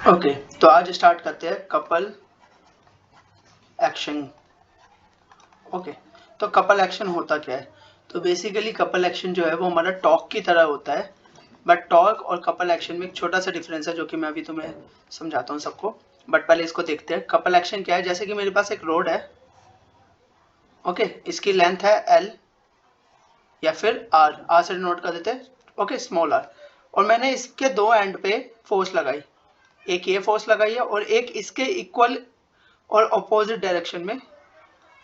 Okay, तो आज start करते हैं कपल एक्शन। ओके, तो कपल एक्शन होता क्या है? तो बेसिकली कपल एक्शन जो है वो हमारा टॉक की तरह होता है, बट टॉक और कपल एक्शन में एक छोटा सा डिफरेंस है जो कि मैं अभी तुम्हें समझाता हूँ सबको। बट पहले इसको देखते हैं। कपल एक्शन क्या है? जैसे कि मेरे पास एक रोड है, ओके, इसकी लेंथ है एल या फिर आर से डिनोट कर देते हैं, ओके, स्मॉल आर। और मैंने इसके दो एंड पे फोर्स लगाई, एक ये फोर्स लगाई है और एक इसके इक्वल और अपोजिट डायरेक्शन में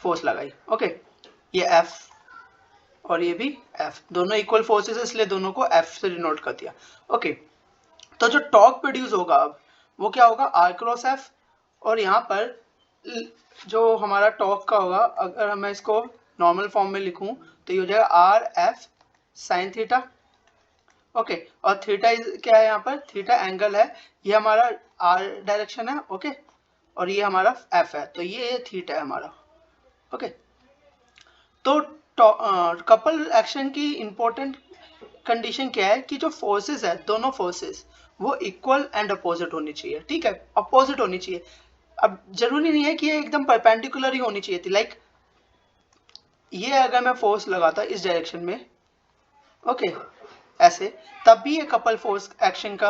फोर्स लगाई। ओके, ये एफ और ये भी एफ, दोनों इक्वल फोर्सेस है इसलिए दोनों को एफ से डिनोट कर दिया। ओके, तो जो टॉर्क प्रोड्यूस होगा अब वो क्या होगा? R cross F. और यहाँ पर जो हमारा टॉर्क का होगा, अगर मैं इसको नॉर्मल फॉर्म में लिखूं तो ये हो जाएगा R F sine theta. Okay, और थीटा क्या है? यहाँ पर थीटा एंगल है, ये हमारा आर डायरेक्शन है, ओके, और ये हमारा एफ है, तो ये थीटा है हमारा। ओके, तो कपल एक्शन की इंपॉर्टेंट कंडीशन क्या है कि जो फोर्सेस है, दोनों फोर्सेस वो इक्वल एंड अपोजिट होनी चाहिए। ठीक है, अपोजिट होनी चाहिए। अब जरूरी नहीं है कि ये एकदम परपेंडिकुलर ही होनी चाहिए थी। लाइक ये अगर मैं फोर्स लगाता इस डायरेक्शन में, ओके, ऐसे, तब भी ये कपल फोर्स एक्शन का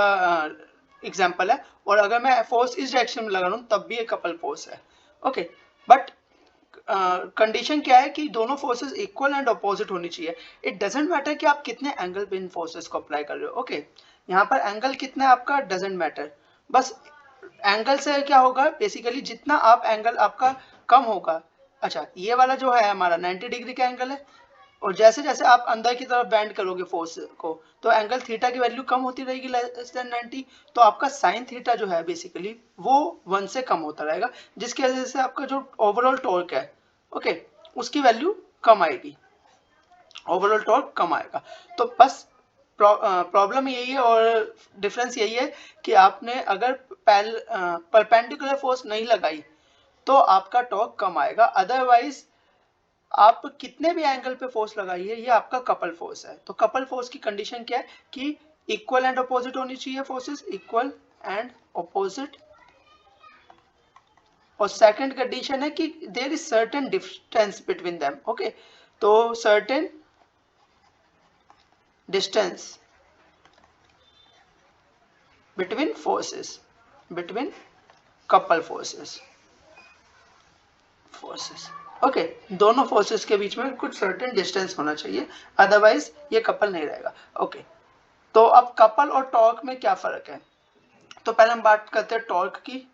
एग्जांपल है। और अगर मैं फोर्स इस डायरेक्शन में लगा रहा हूं तब भी ये कपल फोर्स है। ओके, बट कंडीशन क्या है कि दोनों फोर्सेस इक्वल एंड अपोजिट होनी चाहिए। इट डजेंट मैटर कि आप कितने एंगल पे इन फोर्सेस को अप्लाई कर रहे हो। ओके, यहाँ पर एंगल कितना है आपका डजेंट मैटर। बस एंगल से क्या होगा? बेसिकली जितना आप एंगल आपका कम होगा, अच्छा, ये वाला जो है हमारा 90 डिग्री का एंगल है, और जैसे जैसे आप अंदर की तरफ बैंड करोगे फोर्स को तो एंगल थीटा की वैल्यू कम होती रहेगी, लेस देन 90। तो आपका साइन थीटा जो है बेसिकली वो 1 से कम होता रहेगा, जिसकी वजह से आपका जो ओवरऑल टॉर्क है, ओके, उसकी वैल्यू कम आएगी, ओवरऑल टॉर्क कम आएगा। तो बस प्रॉब्लम यही है और डिफरेंस यही है कि आपने अगर परपेंडिकुलर फोर्स नहीं लगाई तो आपका टॉर्क कम आएगा। अदरवाइज आप कितने भी एंगल पे फोर्स लगाइए, ये आपका कपल फोर्स है। तो कपल फोर्स की कंडीशन क्या है कि इक्वल एंड अपोजिट होनी चाहिए, फोर्सेस इक्वल एंड अपोजिट। और सेकंड कंडीशन है कि there is certain distance between them. Okay, तो certain distance between forces, between couple forces, okay, दोनों फोर्सेस के बीच में कुछ सर्टेन डिस्टेंस होना चाहिए, अदरवाइज ये कपल नहीं रहेगा। ओके, तो अब कपल और टॉर्क में क्या फर्क है? तो पहले हम बात करते हैं टॉर्क की।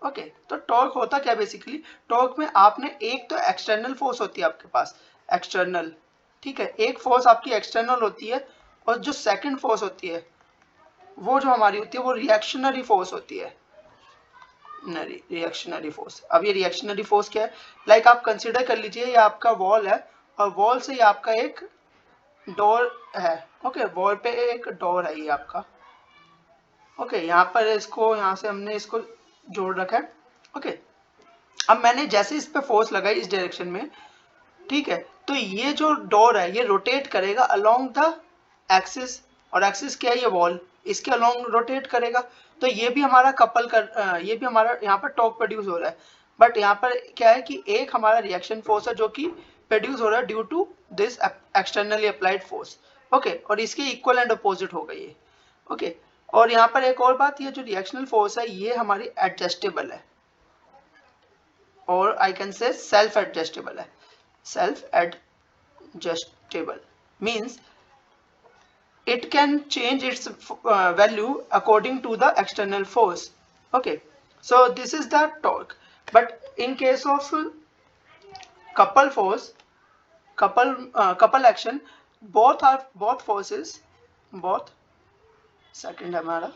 ओके, तो टॉर्क होता क्या बेसिकली? टॉर्क में आपने एक तो एक्सटर्नल फोर्स होती है आपके पास, एक्सटर्नल, ठीक है, एक फोर्स आपकी एक्सटर्नल होती है, और जो सेकंड फोर्स होती है वो जो हमारी होती है वो रिएक्शनरी फोर्स होती है। रिएक्शनरी फोर्स, अब ये रिएक्शनरी फोर्स क्या है? लाइक आप कंसिडर कर लीजिए ये आपका वॉल है, और वॉल से ये आपका एक डोर है। ओके, वॉल पे एक डोर है ये आपका। ओके, यहाँ पर इसको, यहाँ से हमने इसको जोड़ रखा है। ओके, अब मैंने जैसे इस पे फोर्स लगाई इस डायरेक्शन में, ठीक है, तो ये जो डोर है ये रोटेट करेगा अलोंग द एक्सिस, और एक्सिस क्या है? ये वॉल, इसके अलोंग रोटेट करेगा। तो ये भी हमारा कपल कर ये भी हमारा यहाँ पर टॉर्क प्रोड्यूस हो रहा है। बट यहाँ पर क्या है कि एक हमारा रिएक्शन फोर्स है जो कि प्रोड्यूस हो रहा है due to this externally applied force. Okay, और इसके इक्वल एंड अपोजिट हो गई है। ओके, और यहाँ पर एक और बात, ये जो रिएक्शनल फोर्स है ये हमारी एडजस्टेबल है, और I can say self adjustable है। Self adjustable means it can change its value according to the external force. Okay, so this is the torque. But in case of couple force, couple action, both forces, both second हमारा,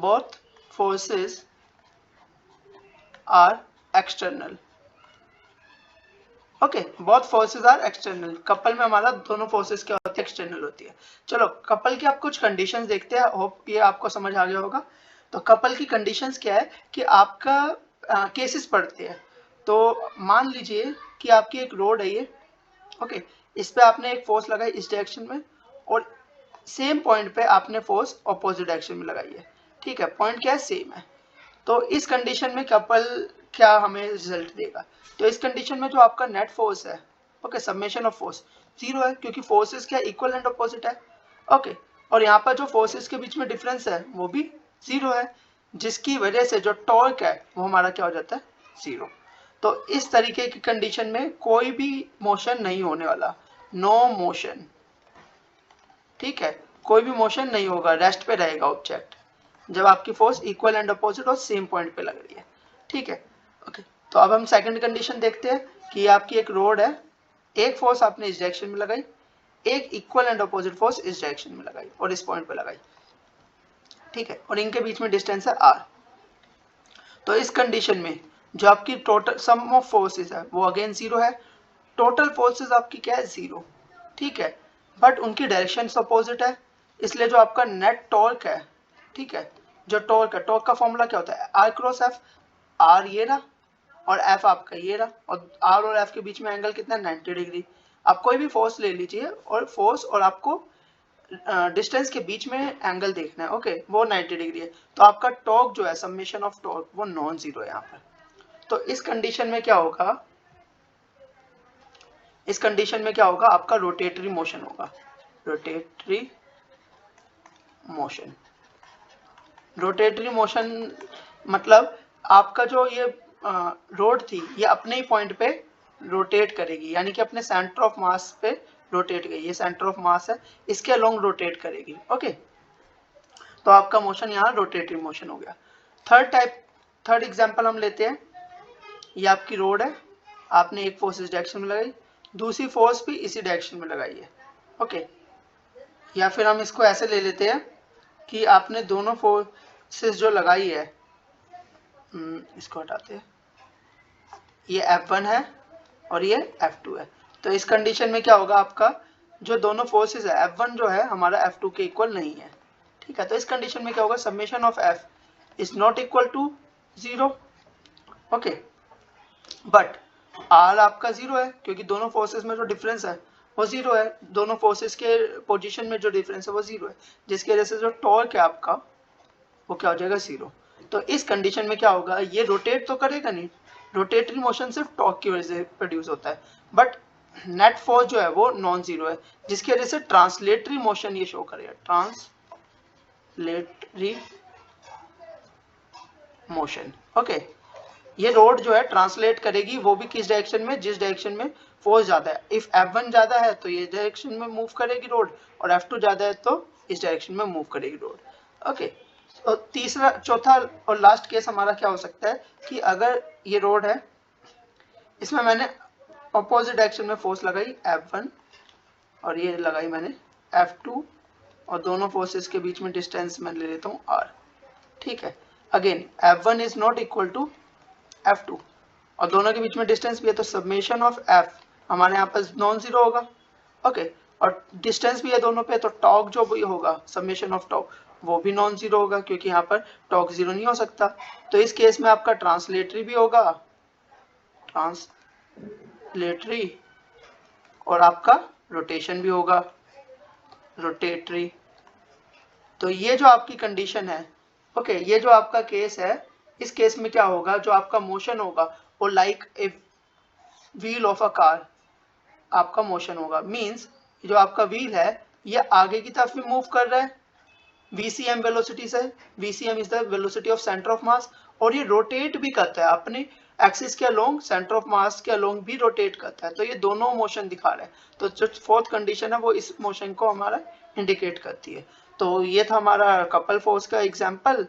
both forces are external. Okay, both forces are external. Couple में हमारा दोनों forces क्या होती है? External होती है। चलो कपल की आप कुछ कंडीशंस देखते हैं, होप ये आपको समझ आ गया होगा। तो कपल की कंडीशंस क्या है कि आपका केसेस पढ़ते हैं। तो मान लीजिए कि आपकी एक रोड है ये, ओके, इस पे आपने एक फोर्स लगाई इस डायरेक्शन में, और सेम पॉइंट पे आपने फोर्स अपोजिट डायरेक्शन में लगाई है, ठीक है, पॉइंट क्या है, सेम है। तो इस कंडीशन में कपल क्या हमें रिजल्ट देगा, तो इस कंडीशन में जो आपका नेट फोर्स है, ओके, समेशन ऑफ फोर्स 0 है, क्योंकि फोर्सेस क्या इक्वल एंड अपोजिट है, ओके। और यहाँ पर जो फोर्सेस के बीच में डिफरेंस है वो भी 0 है, जिसकी वजह से जो टॉर्क है वो हमारा क्या हो जाता है, 0। तो इस तरीके की कंडीशन में कोई भी मोशन नहीं होने वाला, नो मोशन, ठीक है, कोई भी मोशन नहीं होगा, रेस्ट पे रहेगा ऑब्जेक्ट, जब आपकी फोर्स इक्वल एंड अपोजिट और सेम पॉइंट पे लग रही है, ठीक है, ओके। तो अब हम सेकंड कंडीशन देखते हैं कि आपकी एक रोड है, एक फोर्स आपने इस डायरेक्शन में लगाई, एक इक्वल एंड अपोजिट फोर्स इस डायरेक्शन में लगाई और इस पॉइंट पे लगाई, ठीक है, और इनके बीच में डिस्टेंस है r। तो इस कंडीशन में जो आपकी टोटल सम ऑफ फोर्सेस है वो अगेन 0 है, टोटल फोर्सेस आपकी क्या है, 0, ठीक है, बट उनकी डायरेक्शन अपोजिट है, इसलिए जो आपका नेट टॉर्क है, ठीक है, जो टॉर्क है, टॉर्क का फॉर्मूला क्या होता है, r क्रॉस f, r ये रहा और f आपका ये रहा, और r और f के बीच में एंगल कितना है, 90 डिग्री। आप कोई भी फोर्स ले लीजिए और फोर्स और आपको डिस्टेंस के बीच में एंगल देखना है, ओके, वो 90 डिग्री है, तो आपका टॉर्क जो है, समेशन ऑफ टॉर्क, वो नॉन जीरो है यहाँ पर। तो इस कंडीशन में क्या होगा, इस कंडीशन में क्या होगा, आपका रोटेटरी मोशन होगा, रोटेटरी मोशन। रोटेटरी मोशन मतलब आपका जो ये रोड थी ये अपने ही पॉइंट पे रोटेट करेगी, यानी कि अपने सेंटर ऑफ मास पे रोटेट गई, ये सेंटर ऑफ मास है, इसके अलोंग रोटेट करेगी, ओके। तो आपका मोशन यहाँ रोटेटरी मोशन हो गया। थर्ड एग्जांपल हम लेते हैं, ये आपकी रोड है, आपने एक फोर्स इस डायरेक्शन में लगाई, दूसरी फोर्स भी इसी डायरेक्शन में लगाई है, ओके। या फिर हम इसको ऐसे ले लेते हैं कि आपने दोनों फोर्सेस जो लगाई है, इसको हटाते हैं, ये F1 है और ये F2 है। तो इस कंडीशन में क्या होगा, आपका जो दोनों फोर्सेस है, F1 जो है हमारा F2 के इक्वल नहीं है, ठीक है। तो इस कंडीशन में क्या होगा, summation of F is not equal to 0, okay, but R आपका 0 है, क्योंकि दोनों फोर्सेस में जो डिफरेंस है वो 0 है, दोनों फोर्सेस के पोजीशन में जो डिफरेंस है वो 0 है, जिसकी वजह से जो टॉर्क है आपका वो क्या हो जाएगा, 0। तो इस कंडीशन में क्या होगा, ये रोटेट तो करेगा नहीं, रोटेटरी मोशन सिर्फ टॉर्क की वजह से प्रोड्यूस होता है, बट नेट फोर्स जो है वो नॉन जीरो है, जिसकी वजह से ट्रांसलेटरी मोशन ये शो करेगा, ट्रांसलेटरी मोशन, ओके। ये रोड जो है ट्रांसलेट करेगी, वो भी किस डायरेक्शन में, जिस डायरेक्शन में फोर्स ज्यादा है। इफ F1 ज्यादा है तो ये डायरेक्शन में मूव करेगी रोड, और F2 ज्यादा है तो इस डायरेक्शन में मूव करेगी रोड, ओके। और तीसरा, चौथा और लास्ट केस हमारा क्या हो सकता है कि अगर ये रोड है, इसमें मैंने अपोजिट डायरेक्शन में फोर्स लगाई F1 और ये लगाई मैंने F2, और दोनों फोर्सेस के बीच में डिस्टेंस मैं ले लेता हूँ R, ठीक है। Again F1 is not equal to F2 और दोनों के बीच में डिस्टेंस भी है, तो समेशन ऑफ F हमारे यहाँ पर नॉन जीरो होगा, ओके, और डिस्टेंस भी है दोनों पे, तो टॉर्क जो भी होगा, समेशन ऑफ टॉर्क, वो भी नॉन जीरो होगा, क्योंकि यहाँ पर टॉर्क जीरो नहीं हो सकता। तो इस केस में आपका ट्रांसलेटरी भी होगा, ट्रांसलेटरी, और आपका रोटेशन भी होगा, रोटेटरी। तो ये जो आपकी कंडीशन है, ओके, ये जो आपका केस है, इस केस में क्या होगा, जो आपका मोशन होगा वो like a wheel of a car आपका मोशन होगा, मींस जो आपका व्हील है ये आगे की तरफ भी मूव कर रहा है VCM वेलोसिटी से, VCM is the velocity of centre of mass, और ये रोटेट भी करता है अपने एक्सिस के अलोंग, सेंटर ऑफ मास के अलोंग भी रोटेट करता है। तो ये दोनों मोशन दिखा रहा है। तो जो फोर्थ कंडीशन है वो इस मोशन को हमारा इंडिकेट करती है। तो ये था हमारा कपल फोर्स का एग्जांपल।